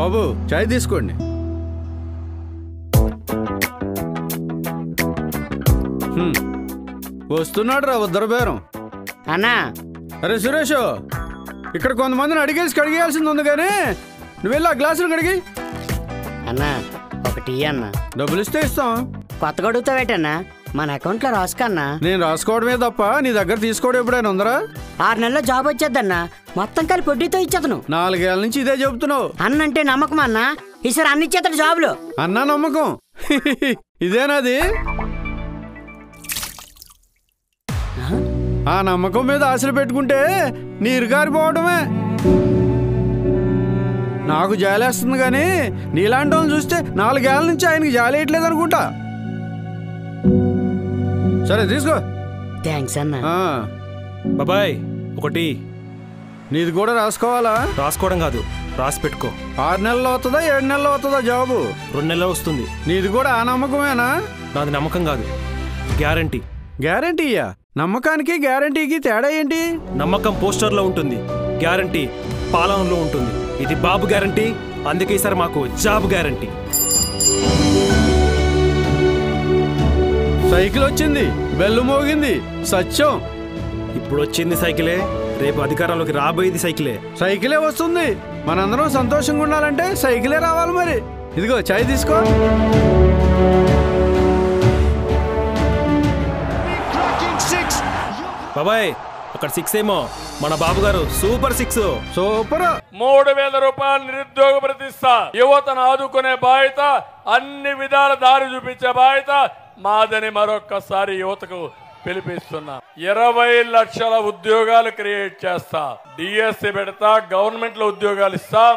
బాబు చాయ్ తీసుకోండి. వస్తున్నాడు రా ఉద్దర బేరం. అన్నా అరే సురేష్, ఇక్కడ కొంతమందిని అడిగేసి కడిగేయాల్సింది ఉంది కానీ నువ్వు వెళ్ళి ఆ గ్లాసులు కడిగి. అన్నా ఒక టీ అన్నా. డబ్బులు ఇస్తే ఇస్తాం. కొత్తగా అడుగుతావేటన్నా? మన అకౌంట్ లో రాసుకన్నా. నేను రాసుకోవడమే తప్ప నీ దగ్గర తీసుకోవడం ఎప్పుడైనా ఉందరా? 6 నెలల్లో జాబ్ వచ్చేద్దన్నా. మొత్తం కలిపి వడ్డీతో ఇచ్చేతను. 4 ఏళ్ళ నుంచి ఇదే చెబుతున్నావు. అన్నంటే నమ్మకం అన్నా. ఈసారి అన్ని ఇచ్చేతడు జాబులు. అన్నా నమ్మకం ఇదేనాది? ఆ నమ్మకం మీద ఆశలు పెట్టుకుంటే నీరు గారిపోవడమే. నాకు జాలేస్తుంది కానీ నీలాంటి వాళ్ళని చూస్తే 4 ఏళ్ళ నుంచి ఆయనకి జాలేయట్లేదు అనుకుంటా. సరే తీసుకో. థ్యాంక్స్ అన్నా. బాబాయ్ ఒకటి. నీది కూడా రాసుకోవాలా? రాసుకోవడం కాదు, రాసి పెట్టుకో. 6 నెలలు అవుతుందా 7 నెలలు అవుతుందా జాబు? 2 నెలలు వస్తుంది. నీది కూడా ఆ నమ్మకమేనా? నాది నమ్మకం కాదు, గ్యారంటీ. గ్యారంటీయా? నమ్మకానికి గ్యారంటీకి తేడా ఏంటి? నమ్మకం పోస్టర్లో ఉంటుంది, గ్యారంటీ పాలనలో ఉంటుంది. ఇది బాబు గ్యారంటీ, అందుకే ఈసారి మాకు జాబ్ గ్యారంటీ. సైకిల్ వచ్చింది, బెల్లు మోగింది, సత్యం. ఇప్పుడు వచ్చింది సైకిలే, రేపు అధికారంలోకి రాబోయేది సైకిలే. సైకిలే వస్తుంది. మనందరం సంతోషంగా ఉండాలంటే సైకిలే రావాలి. మరి ఇదిగో చాయ్ తీసుకో. బాబాయ్ అక్కడ 6 ఏమో, మన బాబు గారు సూపర్ 6. సూపర్. 3000 రూపాయలు నిరుద్యోగ ప్రతిష్ట. యువతను ఆదుకునే బాధ్యత, అన్ని విధాల దారి చూపించే బాధ్యత మాదని మరొక్కసారి యువతకు పిలిపిస్తున్నా. 20 లక్షల ఉద్యోగాలు క్రియేట్ చేస్తా. డిఎస్సి పెడతా, గవర్నమెంట్ లో ఉద్యోగాలు ఇస్తాం.